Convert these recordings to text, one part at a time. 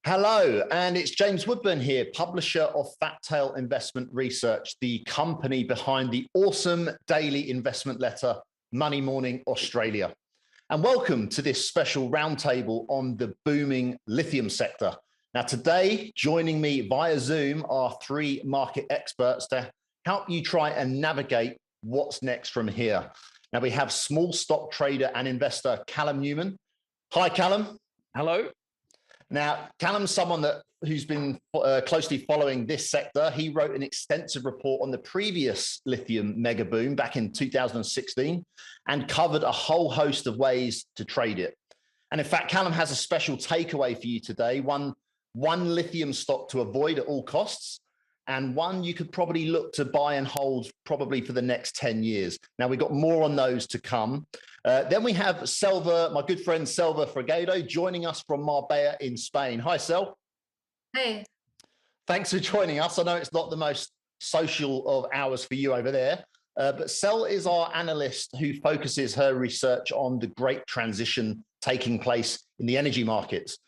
Hello, and it's James Woodburn here, publisher of Fat Tail Investment Research, the company behind the awesome daily investment letter, Money Morning Australia. And welcome to this special roundtable on the booming lithium sector. Now, today, joining me via Zoom are three market experts to help you try and navigate what's next from here. Now, we have small stock trader and investor Callum Newman. Hi, Callum. Hello. Now, Callum's someone who's been closely following this sector. He wrote an extensive report on the previous lithium mega boom back in 2016 and covered a whole host of ways to trade it. And in fact, Callum has a special takeaway for you today, one lithium stock to avoid at all costs, and one you could probably look to buy and hold probably for the next 10 years. Now, we've got more on those to come. Then we have Selva, my good friend Selva Fregado, joining us from Marbella in Spain. Hi, Sel. Hey. Thanks for joining us. I know it's not the most social of hours for you over there, but Sel is our analyst who focuses her research on the great transition taking place in the energy markets.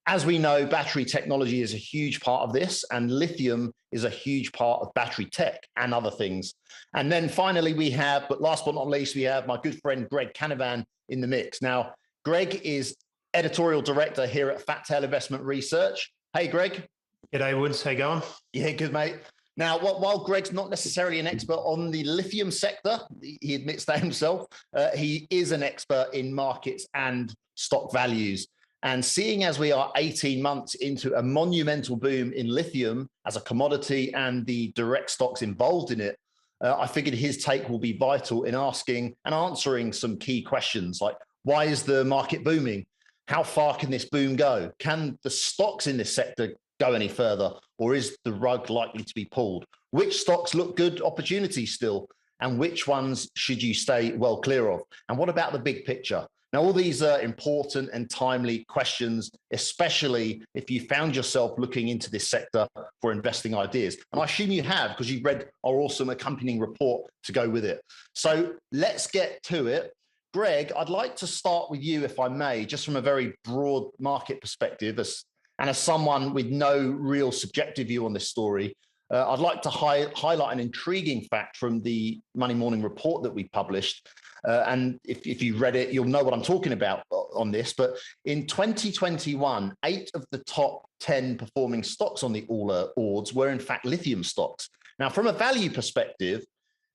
As we know, battery technology is a huge part of this, and lithium is a huge part of battery tech and other things. And then finally, we have, but last but not least, we have my good friend Greg Canavan in the mix. Now, Greg is editorial director here at Fat Tail Investment Research. Hey, Greg. G'day, Woods. How you going? Yeah, good, mate. Now, while Greg's not necessarily an expert on the lithium sector, he admits that himself, he is an expert in markets and stock values. And seeing as we are 18 months into a monumental boom in lithium as a commodity and the direct stocks involved in it, I figured his take will be vital in asking and answering some key questions like, why is the market booming? How far can this boom go? Can the stocks in this sector go any further? Or is the rug likely to be pulled? Which stocks look good opportunities still? And which ones should you stay well clear of? And what about the big picture? Now, all these are important and timely questions, especially if you found yourself looking into this sector for investing ideas. And I assume you have, because you've read our awesome accompanying report to go with it. So let's get to it. Greg, I'd like to start with you, if I may, just from a very broad market perspective, as someone with no real subjective view on this story. I'd like to highlight an intriguing fact from the Money Morning report that we published. And if you read it, you'll know what I'm talking about on this. But in 2021, 8 of the top 10 performing stocks on the All Ords were in fact lithium stocks. Now, from a value perspective,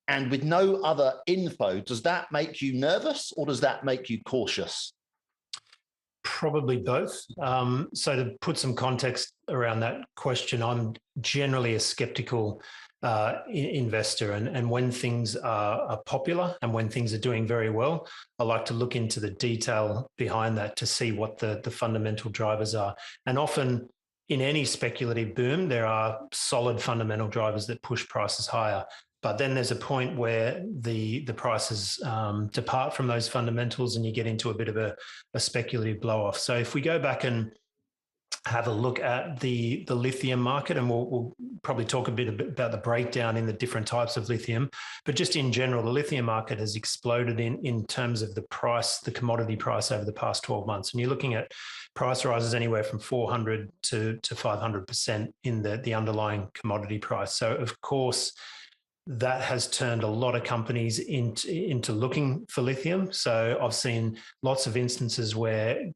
and with no other info, does that make you nervous or does that make you cautious? Probably both. So to put some context around that question, I'm generally a skeptical investor, and when things are popular and when things are doing very well, I like to look into the detail behind that to see what the fundamental drivers are. And often in any speculative boom, there are solid fundamental drivers that push prices higher. But then there's a point where the prices depart from those fundamentals and you get into a bit of a speculative blow off. So if we go back and have a look at the lithium market, and we'll probably talk a bit about the breakdown in the different types of lithium, but just in general, the lithium market has exploded in terms of the price, the commodity price over the past 12 months. And you're looking at price rises anywhere from 400 to 500% in the underlying commodity price. So of course, that has turned a lot of companies into looking for lithium. So I've seen lots of instances where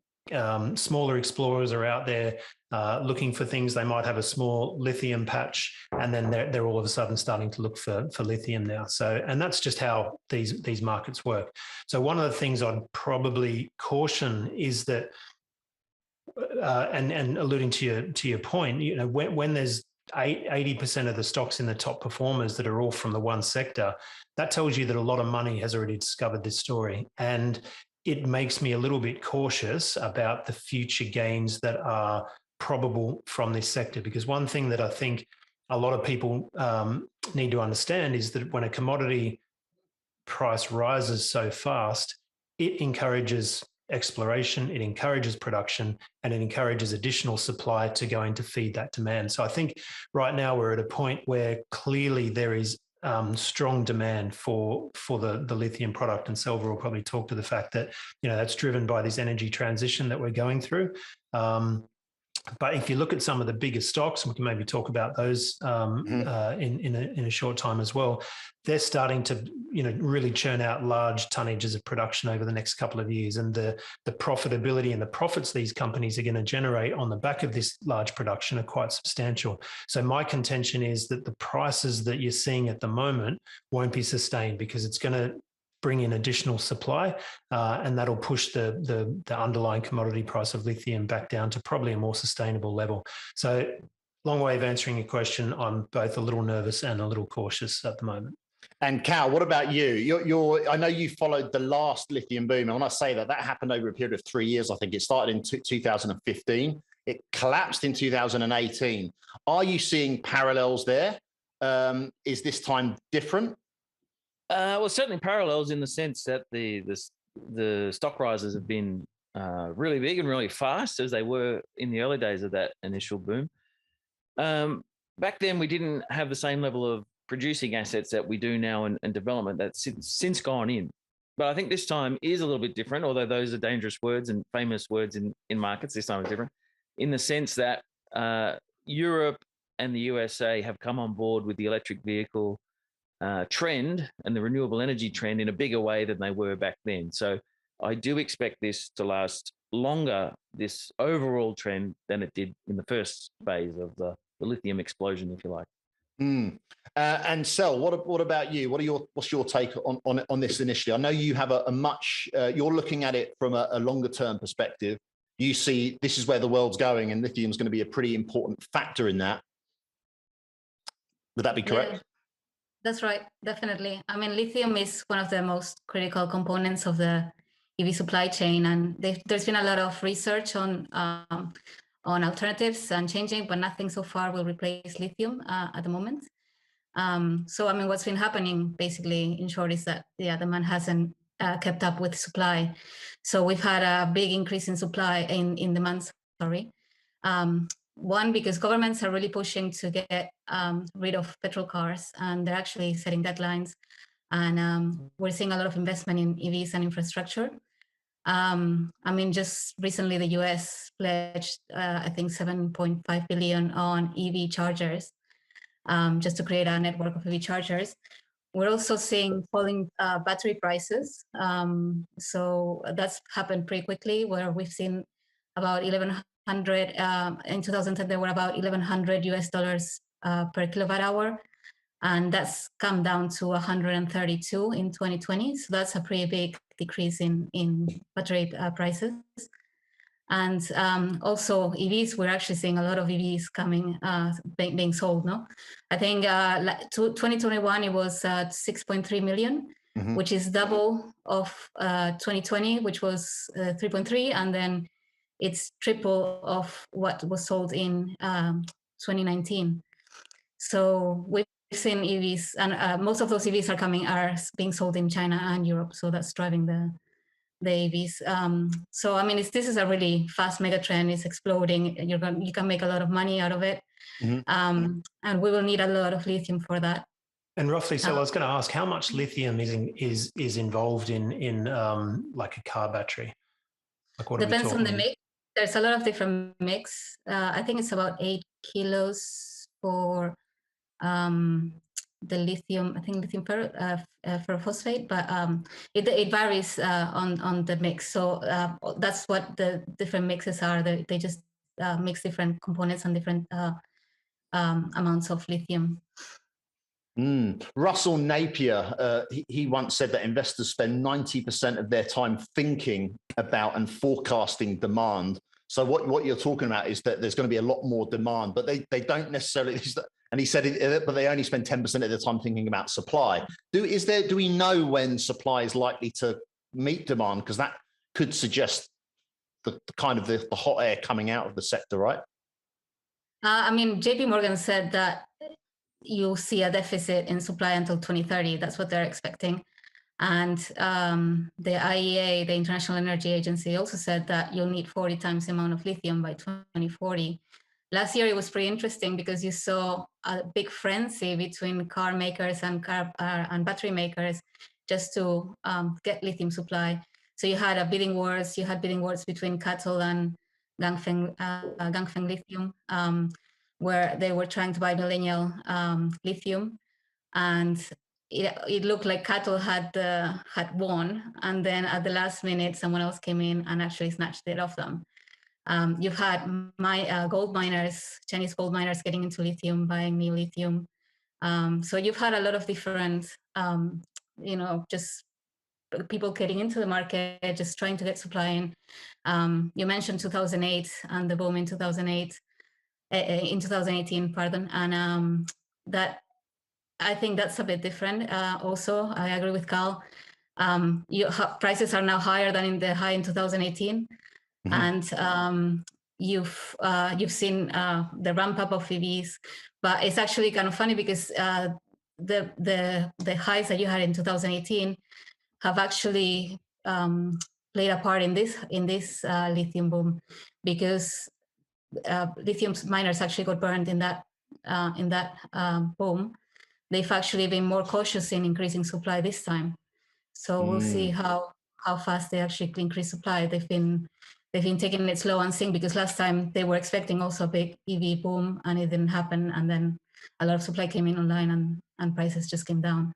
smaller explorers are out there looking for things. They might have a small lithium patch, and then they're all of a sudden starting to look for lithium now. So, and that's just how these markets work. So one of the things I'd probably caution is that, and alluding to your point, you know, when there's 80% of the stocks in the top performers that are all from the one sector, that tells you that a lot of money has already discovered this story. And it makes me a little bit cautious about the future gains that are probable from this sector. Because one thing that I think a lot of people need to understand is that when a commodity price rises so fast, it encourages exploration, it encourages production, and it encourages additional supply to go in to feed that demand. So I think right now we're at a point where clearly there is strong demand for the lithium product, and Selva will probably talk to the fact that, you know, that's driven by this energy transition that we're going through. But if you look at some of the bigger stocks, and we can maybe talk about those in a short time as well, they're starting to really churn out large tonnages of production over the next couple of years, and the profitability and the profits these companies are going to generate on the back of this large production are quite substantial. So my contention is that the prices that you're seeing at the moment won't be sustained, because it's going to bring in additional supply, and that'll push the underlying commodity price of lithium back down to probably a more sustainable level. So, long way of answering your question. I'm both a little nervous and a little cautious at the moment. And Cal, what about you? I know you followed the last lithium boom, and when I say that happened over a period of 3 years. I think it started in 2015. It collapsed in 2018. Are you seeing parallels there? Is this time different? Well, certainly parallels in the sense that the stock rises have been really big and really fast, as they were in the early days of that initial boom. Back then, we didn't have the same level of producing assets that we do now, and development that's since gone in. But I think this time is a little bit different, although those are dangerous words and famous words in markets. This time is different in the sense that Europe and the USA have come on board with the electric vehicle trend and the renewable energy trend in a bigger way than they were back then. So I do expect this to last longer, this overall trend, than it did in the first phase of the lithium explosion, if you like. And Sel, what about you? What's your take on this initially? I know you have a much you're looking at it from a longer term perspective. You see this is where the world's going, and lithium is going to be a pretty important factor in that. Would that be correct? Yeah. That's right, definitely. I mean, lithium is one of the most critical components of the EV supply chain, and there's been a lot of research on alternatives and changing, but nothing so far will replace lithium at the moment. So, I mean, what's been happening, basically, in short, is that demand hasn't kept up with supply. So we've had a big increase in supply in demand. Sorry. One, because governments are really pushing to get rid of petrol cars, and they're actually setting deadlines. And we're seeing a lot of investment in EVs and infrastructure. I mean, just recently, the US pledged, I think, $7.5 billion on EV chargers, just to create a network of EV chargers. We're also seeing falling battery prices. So that's happened pretty quickly, where we've seen about 1,100 in 2010. There were about $1,100 US per kilowatt hour, and that's come down to 132 in 2020. So that's a pretty big decrease in battery prices. And also EVs, we're actually seeing a lot of EVs coming, being sold. No, I think 2021 it was 6.3 million, which is double of 2020, which was 3.3, and then it's triple of what was sold in 2019. So we've seen EVs, and most of those EVs are being sold in China and Europe. So that's driving the EVs. So I mean, this is a really fast mega trend. It's exploding. You can make a lot of money out of it, and we will need a lot of lithium for that. And roughly, so I was going to ask, how much lithium is involved in like a car battery? Like, what depends on the mix. There's a lot of different mix. I think it's about 8 kilos for the lithium. I think lithium ferrophosphate, but it varies on the mix. So that's what the different mixes are. They just mix different components and different amounts of lithium. Russell Napier, he once said that investors spend 90% of their time thinking about and forecasting demand. So what you're talking about is that there's going to be a lot more demand, but they don't necessarily. And he said, but they only spend 10% of the time thinking about supply. Do we know when supply is likely to meet demand? Because that could suggest the kind of the hot air coming out of the sector, right? I mean, JP Morgan said that you'll see a deficit in supply until 2030. That's what they're expecting. And the IEA, the International Energy Agency, also said that you'll need 40 times the amount of lithium by 2040. Last year, it was pretty interesting because you saw a big frenzy between car makers and battery makers just to get lithium supply. So you had bidding wars. You had bidding wars between CATL and Ganfeng Lithium, where they were trying to buy millennial lithium, and it looked like cattle had won, and then at the last minute, someone else came in and actually snatched it off them. You've had gold miners, Chinese gold miners, getting into lithium, buying new lithium. So you've had a lot of different, just people getting into the market, just trying to get supply in. You mentioned 2008 and the boom in 2018, pardon, and that, I think that's a bit different. Also, I agree with Carl. Prices are now higher than in the high in 2018, and you've seen the ramp up of EVs, but it's actually kind of funny because the highs that you had in 2018 have actually played a part in this lithium boom, because lithium miners actually got burned in that boom. They've actually been more cautious in increasing supply this time. So we'll see how fast they actually increase supply. They've been taking it slow and seeing, because last time they were expecting also a big EV boom and it didn't happen. And then a lot of supply came in online and prices just came down.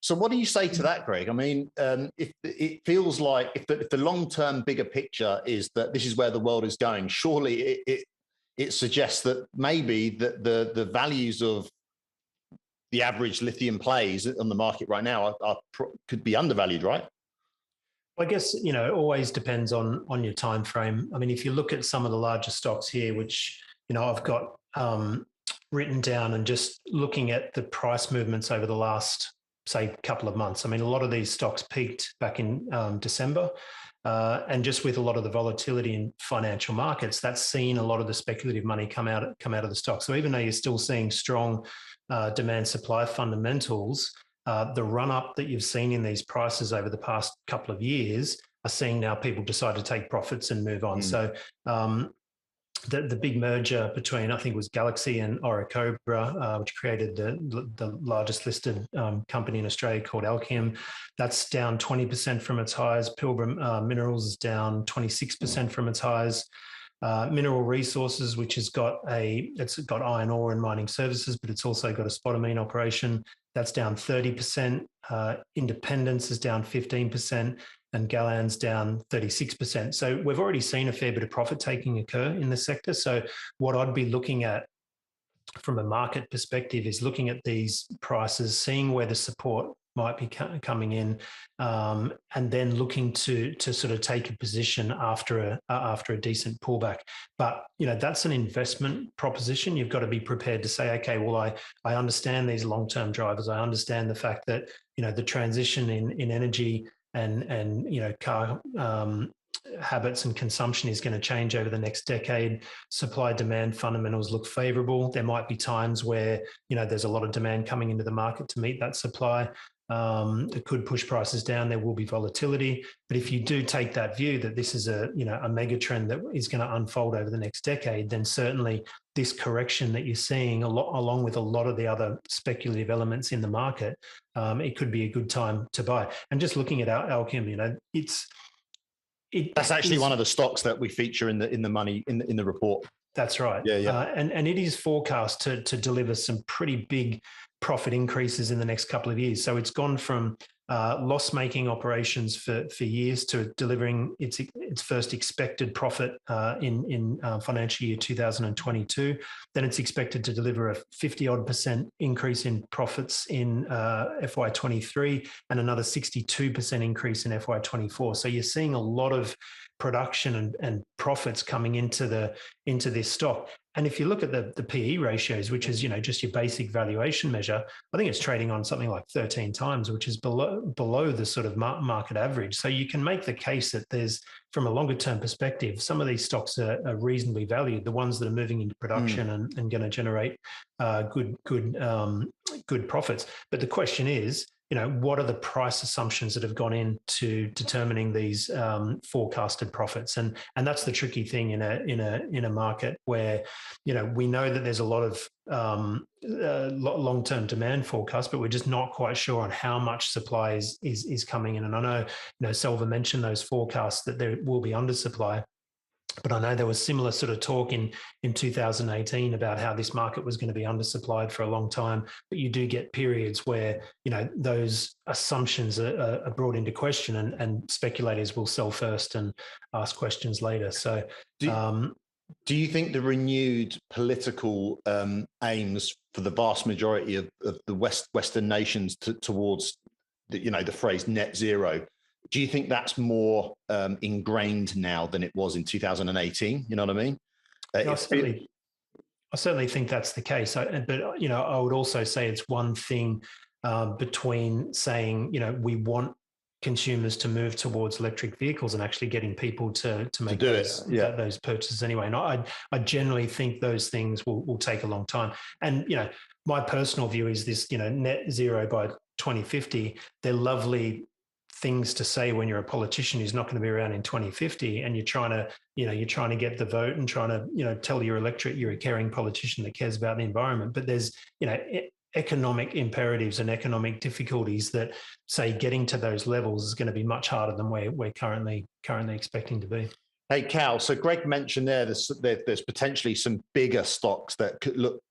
So what do you say to that, Greg? I mean, if it feels like if the long-term bigger picture is that this is where the world is going, surely it suggests that maybe the values of the average lithium plays on the market right now could be undervalued, right? I guess, it always depends on your time frame. I mean, if you look at some of the larger stocks here, which, I've got written down, and just looking at the price movements over the last, say, couple of months. I mean, a lot of these stocks peaked back in December. And just with a lot of the volatility in financial markets, that's seen a lot of the speculative money come out of the stock. So even though you're still seeing strong demand supply fundamentals, the run up that you've seen in these prices over the past couple of years are seeing now people decide to take profits and move on. So the big merger between, I think it was Galaxy and Orocobre, which created the largest listed company in Australia called Lithium, that's down 20% from its highs. Pilbara Minerals is down 26% from its highs. Mineral Resources, which has got iron ore and mining services, but it's also got a spodumene operation, that's down 30%. Independence is down 15%, and Galan's down 36%. So we've already seen a fair bit of profit taking occur in the sector. So what I'd be looking at from a market perspective is looking at these prices, seeing where the support might be coming in, and then looking to sort of take a position after a decent pullback. But that's an investment proposition. You've got to be prepared to say, okay, well, I understand these long-term drivers. I understand the fact that the transition in energy and car habits and consumption is going to change over the next decade. Supply demand fundamentals look favorable. There might be times where there's a lot of demand coming into the market to meet that supply. It could push prices down. There will be volatility. But if you do take that view that this is a mega trend that is going to unfold over the next decade, then certainly this correction that you're seeing, along with a lot of the other speculative elements in the market, it could be a good time to buy. And just looking at Lithium, that's actually one of the stocks that we feature in the report. That's right. Yeah. And it is forecast to deliver some pretty big profit increases in the next couple of years. So it's gone from loss-making operations for years to delivering its first expected profit in financial year 2022. Then it's expected to deliver a 50-odd% increase in profits in FY23 and another 62% increase in FY24. So you're seeing a lot of production and profits coming into this stock. And if you look at the PE ratios, which is just your basic valuation measure, I think it's trading on something like 13 times, which is below the sort of market average. So you can make the case that there's, from a longer term perspective, some of these stocks are reasonably valued. The ones that are moving into production and going to generate good profits. But the question is, what are the price assumptions that have gone into determining these forecasted profits? And that's the tricky thing in a market where, we know that there's a lot of long-term demand forecast, but we're just not quite sure on how much supply is coming in. And I know, Selva mentioned those forecasts that there will be undersupply. But I know there was similar sort of talk in 2018 about how this market was going to be undersupplied for a long time. But you do get periods where, you know, those assumptions are brought into question, and speculators will sell first and ask questions later. So do you think the renewed political aims for the vast majority of the Western nations towards the phrase net zero, do you think that's more ingrained now than it was in 2018? You know what I mean? I certainly think that's the case. But, you know, I would also say it's one thing between saying, you know, we want consumers to move towards electric vehicles and actually getting people to make those purchases anyway. And I generally think those things will take a long time. And, you know, my personal view is this, you know, net zero by 2050, they're lovely things to say when you're a politician who's not going to be around in 2050, and you're trying to get the vote and trying to, you know, tell your electorate you're a caring politician that cares about the environment. But there's, you know, economic imperatives and economic difficulties that say getting to those levels is going to be much harder than we're currently expecting to be. Hey, Cal, so Greg mentioned there's potentially some bigger stocks that could look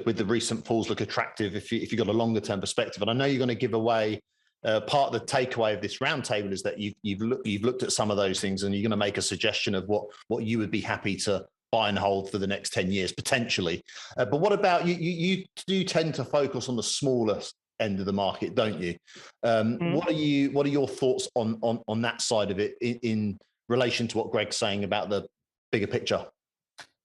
with the recent falls look attractive if you've got a longer term perspective. And I know you're going to give away part of the takeaway of this roundtable is that you've looked at some of those things, and you're going to make a suggestion of what you would be happy to buy and hold for the next 10 years potentially. But what about you? You do tend to focus on the smallest end of the market, don't you? What are your thoughts on that side of it in relation to what Greg's saying about the bigger picture?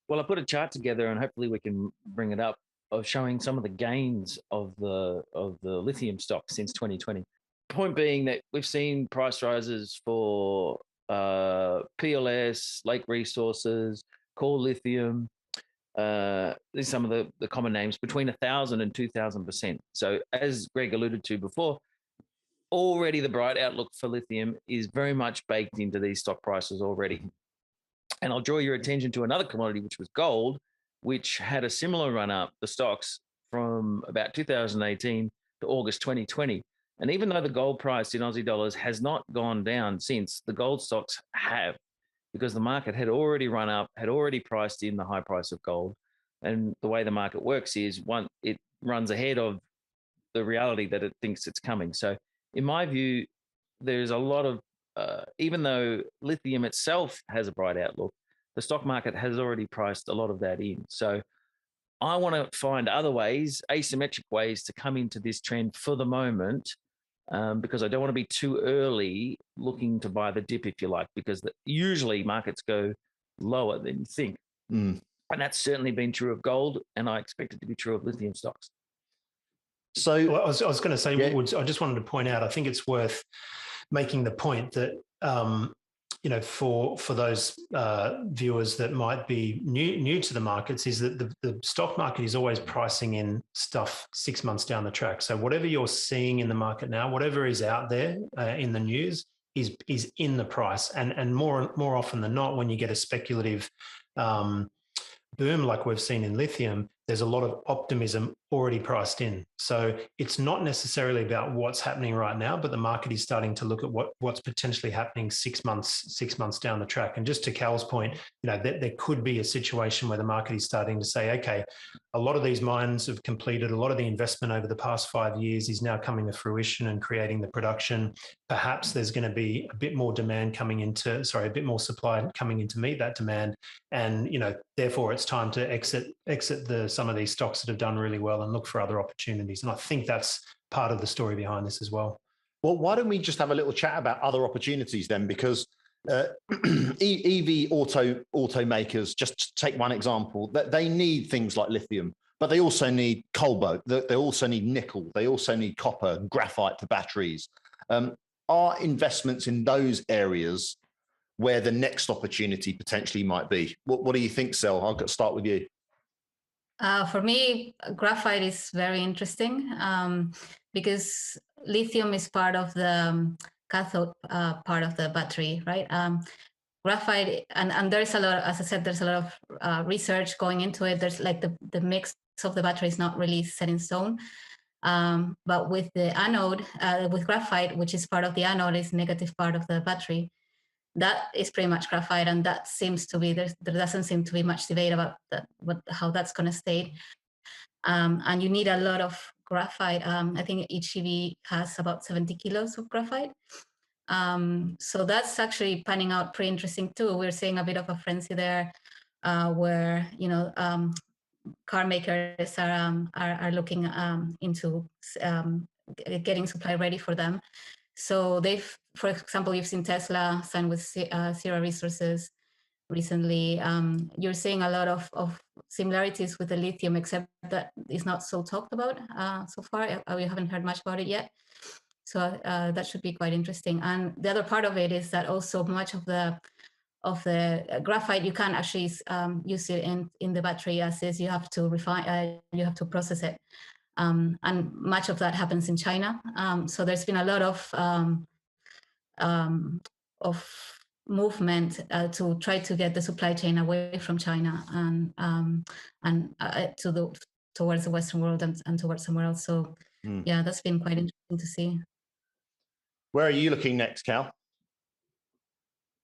Well, I put a chart together, and hopefully we can bring it up, of showing some of the gains of the lithium stock since 2020. Point being that we've seen price rises for PLS, Lake Resources, Core Lithium. These are some of the common names, between 1,000 and 2,000%. So as Greg alluded to before, already the bright outlook for lithium is very much baked into these stock prices already. And I'll draw your attention to another commodity, which was gold, which had a similar run up, the stocks, from about 2018 to August 2020. And even though the gold price in Aussie dollars has not gone down since, the gold stocks have, because the market had already run up, had already priced in the high price of gold. And the way the market works is, it runs ahead of the reality that it thinks it's coming. So in my view, there's a lot of, even though lithium itself has a bright outlook, the stock market has already priced a lot of that in. So I want to find other ways, asymmetric ways, to come into this trend for the moment, because I don't want to be too early looking to buy the dip, if you like, because usually markets go lower than you think. And that's certainly been true of gold, and I expect it to be true of lithium stocks. So well, I was going to say, I just wanted to point out, I think it's worth making the point that, you know, for those viewers that might be new to the markets, is that the stock market is always pricing in stuff 6 months down the track. So whatever you're seeing in the market now, whatever is out there in the news is in the price. And more often than not, when you get a speculative boom like we've seen in lithium, there's a lot of optimism already priced in. So it's not necessarily about what's happening right now, but the market is starting to look at what's potentially happening 6 months down the track. And just to Cal's point, you know, there could be a situation where the market is starting to say, okay, a lot of these mines have completed, a lot of the investment over the past 5 years is now coming to fruition and creating the production. Perhaps there's going to be a bit more a bit more supply coming in to meet that demand. And, you know, therefore it's time to exit some of these stocks that have done really well and look for other opportunities. And I think that's part of the story behind this as well. Well, why don't we just have a little chat about other opportunities then? Because EV automakers, just to take one example, that they need things like lithium, but they also need cobalt, they also need nickel, they also need copper, graphite for batteries. Are investments in those areas where the next opportunity potentially might be? What do you think, Sel? I'll start with you. For me, graphite is very interesting because lithium is part of the cathode part of the battery, right? Graphite, and there's a lot, as I said, there's a lot of research going into it. There's like the mix of the battery is not really set in stone. But with the anode, with graphite, which is part of the anode, is negative part of the battery. that is pretty much graphite, and that seems to be there doesn't seem to be much debate about that, how that's going to stay. And you need a lot of graphite. I think each EV has about 70 kilos of graphite. So that's actually panning out pretty interesting too. We're seeing a bit of a frenzy there, where car makers are looking into getting supply ready for them. So they've, for example, you've seen Tesla sign with Sierra Resources recently. You're seeing a lot of similarities with the lithium, except that it's not so talked about so far. We haven't heard much about it yet. So that should be quite interesting. And the other part of it is that also much of the graphite, you can't actually use it in the battery acids. You have to refine, you have to process it. And much of that happens in China. So there's been a lot of movement to try to get the supply chain away from China and towards the Western world and towards somewhere else. So yeah, that's been quite interesting to see. Where are you looking next, Cal?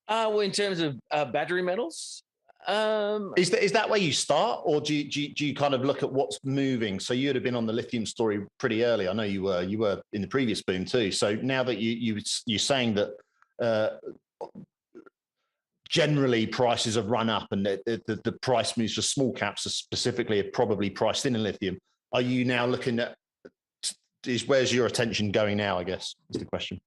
Well, in terms of battery metals, is that where you start, or do you kind of look at what's moving? So you'd have been on the lithium story pretty early. I know you were in the previous boom too. So now that you're saying that generally prices have run up and the price moves for small caps specifically are probably priced in lithium, are you now looking at where's your attention going now, I guess is the question.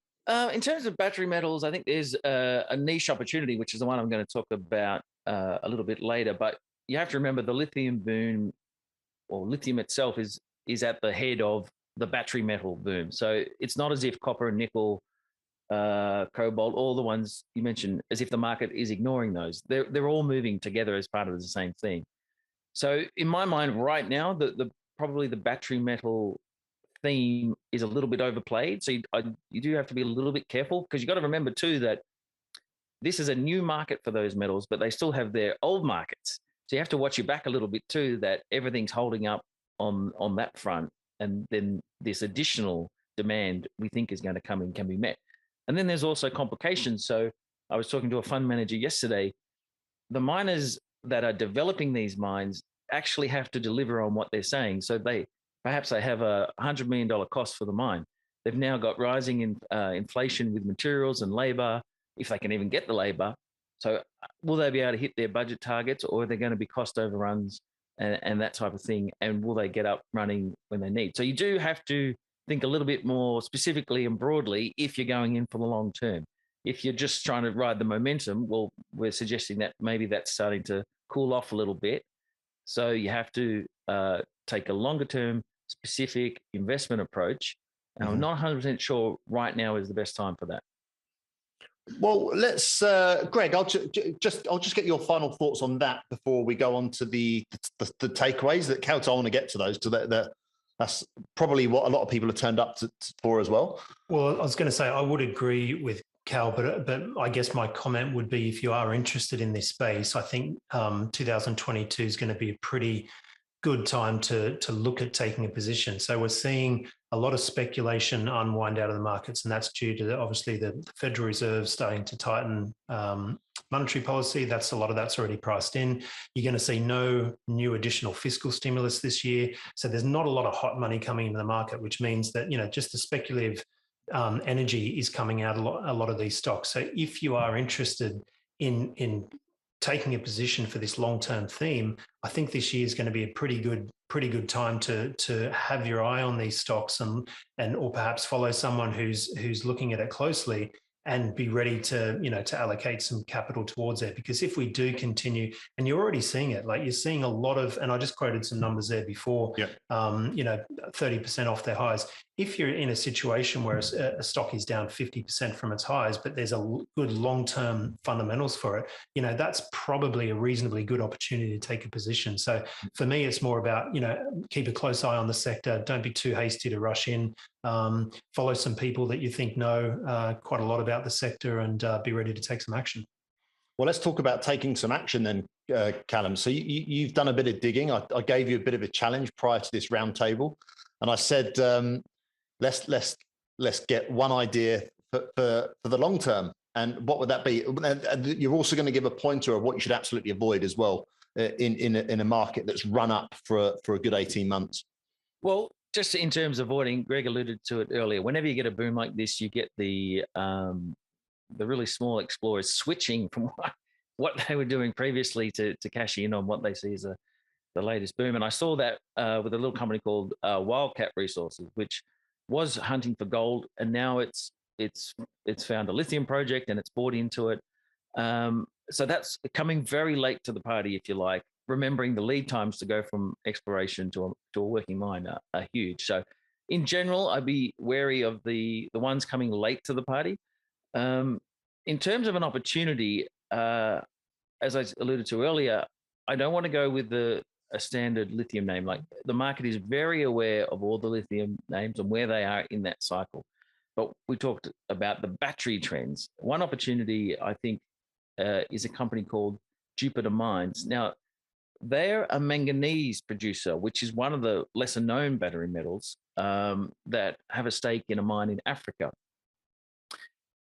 In terms of battery metals, I think there's a niche opportunity, which is the one I'm going to talk about a little bit later. But you have to remember the lithium boom, or lithium itself, is at the head of the battery metal boom. So it's not as if copper and nickel, cobalt, all the ones you mentioned, as if the market is ignoring those. They're all moving together as part of the same thing. So in my mind right now, probably the battery metal theme is a little bit overplayed. So you do have to be a little bit careful, because you got to remember too that this is a new market for those metals, but they still have their old markets. So you have to watch your back a little bit too, that everything's holding up on that front. And then this additional demand we think is going to come and can be met. And then there's also complications. So I was talking to a fund manager yesterday. The miners that are developing these mines actually have to deliver on what they're saying. So perhaps they have a $100 million cost for the mine. They've now got rising inflation with materials and labor, if they can even get the labor. So will they be able to hit their budget targets, or are there going to be cost overruns and that type of thing? And will they get up running when they need? So you do have to think a little bit more specifically and broadly if you're going in for the long term. If you're just trying to ride the momentum, well, we're suggesting that maybe that's starting to cool off a little bit. So you have to take a longer term specific investment approach. And I'm not 100% sure right now is the best time for that. Well, let's, Greg, I'll just get your final thoughts on that before we go on to the takeaways that Cal, I want to get to those, that's probably what a lot of people have turned up for as well. Well, I was going to say, I would agree with Cal, but I guess my comment would be, if you are interested in this space, I think 2022 is going to be a pretty good time to look at taking a position. So we're seeing a lot of speculation unwind out of the markets, and that's due to obviously the Federal Reserve starting to tighten monetary policy. A lot of that's already priced in. You're going to see no new additional fiscal stimulus this year. So there's not a lot of hot money coming into the market, which means that, just the speculative energy is coming out a lot of these stocks. So if you are interested in taking a position for this long-term theme, I think this year is going to be a pretty good time to have your eye on these stocks and or perhaps follow someone who's looking at it closely and be ready to allocate some capital towards it. Because if we do continue, and you're already seeing it, like you're seeing a lot of, and I just quoted some numbers there before, 30% off their highs. If you're in a situation where a stock is down 50% from its highs, but there's a good long-term fundamentals for it, that's probably a reasonably good opportunity to take a position. So for me, it's more about, keep a close eye on the sector. Don't be too hasty to rush in. Follow some people that you think know quite a lot about the sector, and be ready to take some action. Well, let's talk about taking some action then, Callum. So you've done a bit of digging. I gave you a bit of a challenge prior to this roundtable, and I said, let's get one idea for the long term. And what would that be? You're also going to give a pointer of what you should absolutely avoid as well in a market that's run up for a good 18 months. Well, just in terms of avoiding, Greg alluded to it earlier. Whenever you get a boom like this, you get the really small explorers switching from what they were doing previously to cash in on what they see as the latest boom. And I saw that with a little company called Wildcat Resources, which was hunting for gold, and now it's found a lithium project and it's bought into it. So that's coming very late to the party, if you like. Remembering the lead times to go from exploration to a working mine are huge. So in general, I'd be wary of the ones coming late to the party. In terms of an opportunity, as I alluded to earlier, I don't want to go with a standard lithium name. Like, the market is very aware of all the lithium names and where they are in that cycle. But we talked about the battery trends. One opportunity, I think, is a company called Jupiter Mines. Now, they're a manganese producer, which is one of the lesser known battery metals that have a stake in a mine in Africa.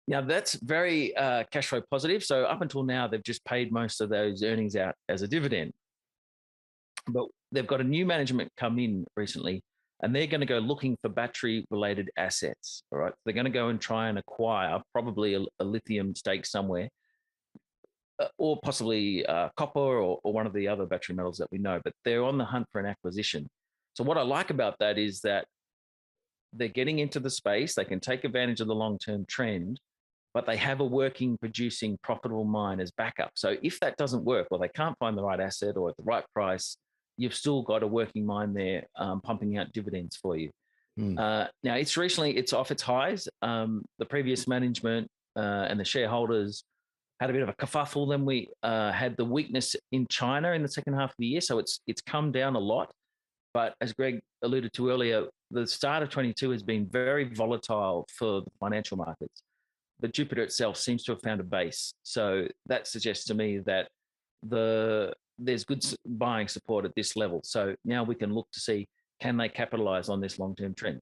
Now, that's very cash flow positive. So up until now, they've just paid most of those earnings out as a dividend. But they've got a new management come in recently, and they're going to go looking for battery-related assets. All right, they're going to go and try and acquire probably a lithium stake somewhere, or possibly copper or one of the other battery metals that we know. But they're on the hunt for an acquisition. So what I like about that is that they're getting into the space. They can take advantage of the long-term trend, but they have a working, producing, profitable mine as backup. So if that doesn't work, or they can't find the right asset or at the right price, you've still got a working mine there pumping out dividends for you. Now, it's off its highs. The previous management and the shareholders had a bit of a kerfuffle. Then we had the weakness in China in the second half of the year. So it's come down a lot. But as Greg alluded to earlier, the start of 22 has been very volatile for the financial markets. But Jupiter itself seems to have found a base. So that suggests to me that there's good buying support at this level. So now we can look to see, can they capitalize on this long-term trend?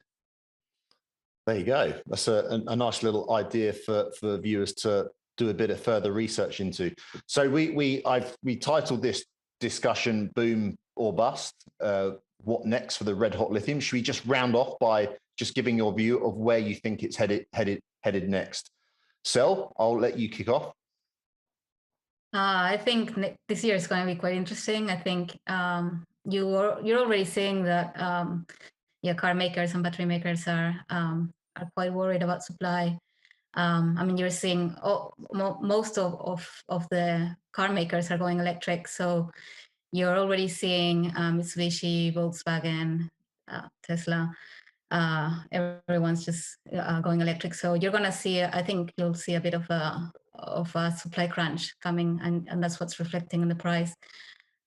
There you go. That's a nice little idea for viewers to do a bit of further research into. So we titled this discussion "Boom or Bust." What next for the red hot lithium? Should we just round off by just giving your view of where you think it's headed next? Sel, I'll let you kick off. I think this year is going to be quite interesting. I think you're already seeing that car makers and battery makers are quite worried about supply. I mean, you're seeing most of the car makers are going electric. So you're already seeing Mitsubishi, Volkswagen, Tesla. Everyone's just going electric. So you're going to see, I think you'll see a bit of a supply crunch coming, and that's what's reflecting in the price.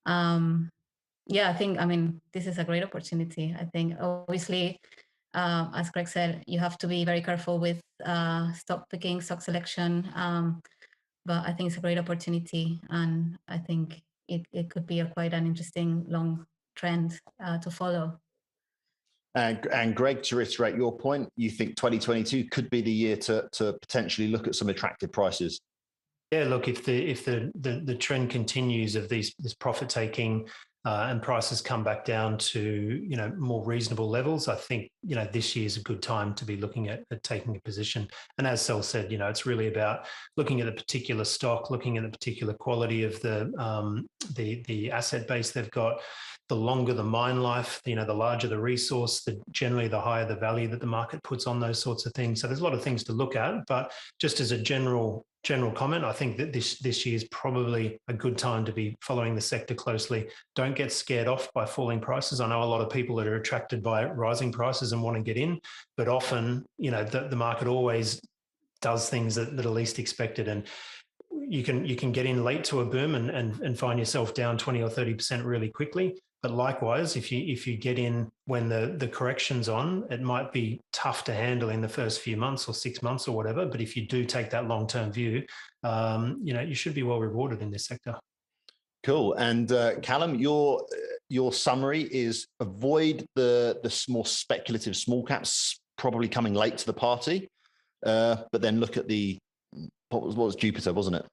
I mean, this is a great opportunity. I think, obviously, as Greg said, you have to be very careful with stock picking, stock selection. But I think it's a great opportunity, and I think it could be quite an interesting long trend to follow. And Greg, to reiterate your point, you think 2022 could be the year to potentially look at some attractive prices? Yeah, look, if the trend continues of this profit taking and prices come back down to more reasonable levels, I think this year is a good time to be looking at taking a position. And as Sel said, it's really about looking at a particular stock, looking at the particular quality of the asset base they've got. The longer the mine life, the larger the resource, generally the higher the value that the market puts on those sorts of things. So there's a lot of things to look at, but just as a general comment, I think that this year is probably a good time to be following the sector closely. Don't get scared off by falling prices. I know a lot of people that are attracted by rising prices and want to get in, but often, the market always does things that are least expected. And you can get in late to a boom and find yourself down 20 or 30% really quickly. But likewise, if you get in when the correction's on, it might be tough to handle in the first few months or 6 months or whatever. But if you do take that long-term view, you should be well rewarded in this sector. Cool. And Callum, your summary is avoid the more speculative small caps, probably coming late to the party, but then look at the what was Jupiter, wasn't it?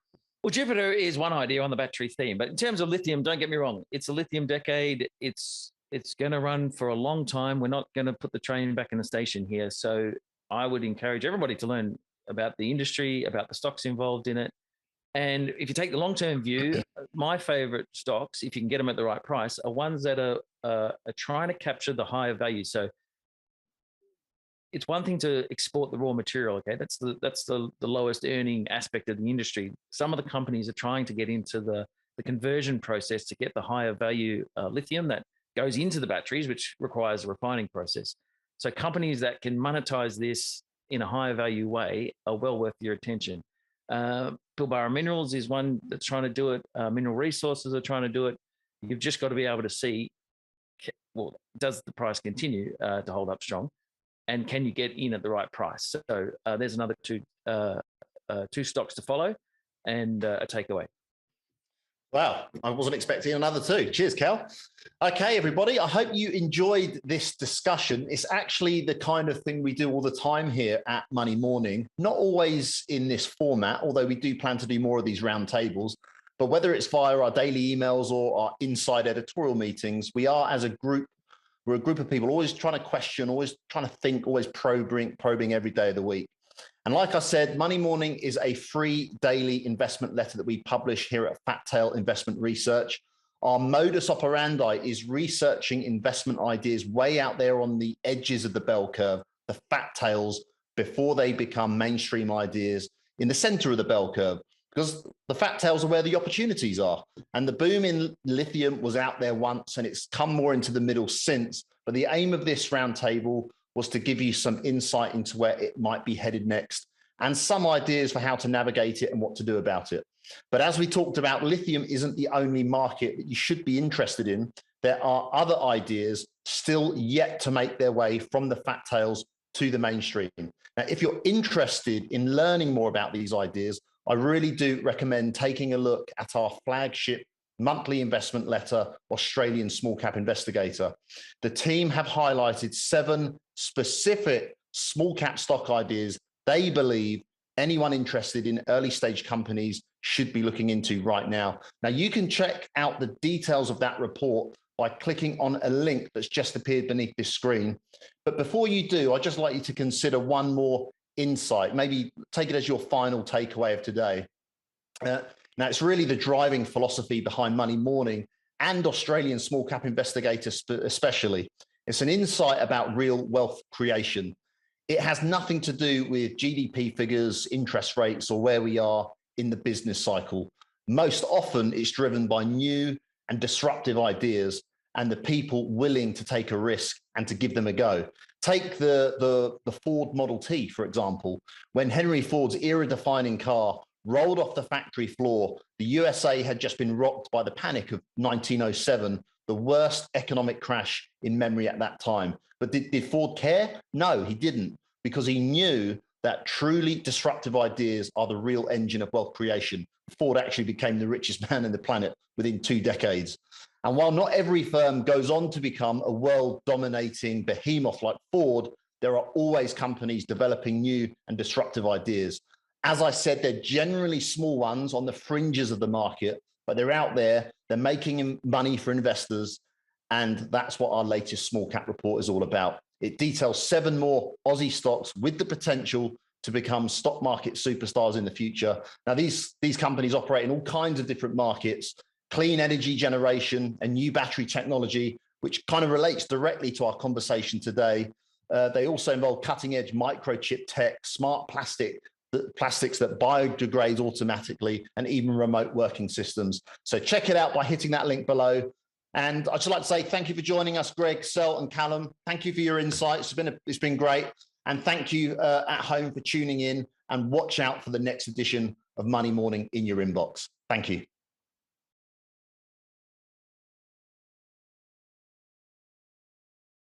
Well, Jupiter is one idea on the battery theme, but in terms of lithium, don't get me wrong. It's a lithium decade. It's going to run for a long time. We're not going to put the train back in the station here. So I would encourage everybody to learn about the industry, about the stocks involved in it. And if you take the long-term view, my favorite stocks, if you can get them at the right price, are ones that are trying to capture the higher value. So it's one thing to export the raw material. Okay, that's the lowest earning aspect of the industry. Some of the companies are trying to get into the conversion process to get the higher value lithium that goes into the batteries, which requires a refining process. So companies that can monetize this in a higher value way are well worth your attention. Pilbara Minerals is one that's trying to do it. Mineral Resources are trying to do it. You've just got to be able to see, well, does the price continue to hold up strong? And can you get in at the right price? So there's another two stocks to follow and a takeaway. Wow, I wasn't expecting another two. Cheers, Cal. Okay, everybody, I hope you enjoyed this discussion. It's actually the kind of thing we do all the time here at Money Morning, not always in this format, although we do plan to do more of these roundtables. But whether it's via our daily emails or our inside editorial meetings, we are, as a group, we're a group of people always trying to question, always trying to think, always probing every day of the week. And like I said, Money Morning is a free daily investment letter that we publish here at Fat Tail Investment Research. Our modus operandi is researching investment ideas way out there on the edges of the bell curve, the fat tails, before they become mainstream ideas in the center of the bell curve, because the fat tails are where the opportunities are. And the boom in lithium was out there once, and it's come more into the middle since. But the aim of this roundtable was to give you some insight into where it might be headed next and some ideas for how to navigate it and what to do about it. But as we talked about, lithium isn't the only market that you should be interested in. There are other ideas still yet to make their way from the fat tails to the mainstream. Now, if you're interested in learning more about these ideas, I really do recommend taking a look at our flagship monthly investment letter, Australian Small Cap Investigator. The team have highlighted 7 specific small cap stock ideas they believe anyone interested in early stage companies should be looking into right now. Now, you can check out the details of that report by clicking on a link that's just appeared beneath this screen. But before you do, I'd just like you to consider one more insight, maybe take it as your final takeaway of today. Now, it's really the driving philosophy behind Money Morning and Australian Small Cap Investigator especially. It's an insight about real wealth creation. It has nothing to do with GDP figures, interest rates, or where we are in the business cycle. Most often, it's driven by new and disruptive ideas and the people willing to take a risk and to give them a go. Take the Ford Model T, for example. When Henry Ford's era-defining car rolled off the factory floor, the USA had just been rocked by the panic of 1907, the worst economic crash in memory at that time. But did Ford care? No, he didn't, because he knew that truly disruptive ideas are the real engine of wealth creation. Ford actually became the richest man on the planet within 2 decades. And while not every firm goes on to become a world-dominating behemoth like Ford, there are always companies developing new and disruptive ideas. As I said, they're generally small ones on the fringes of the market, but they're out there, they're making money for investors, and that's what our latest small cap report is all about. It details 7 more Aussie stocks with the potential to become stock market superstars in the future. Now, these companies operate in all kinds of different markets, clean energy generation and new battery technology, which kind of relates directly to our conversation today. They also involve cutting edge microchip tech, smart plastics that biodegrade automatically, and even remote working systems. So check it out by hitting that link below. And I'd just like to say thank you for joining us, Greg, Sel, and Callum. Thank you for your insights. It's been great. And thank you at home for tuning in, and watch out for the next edition of Money Morning in your inbox. Thank you.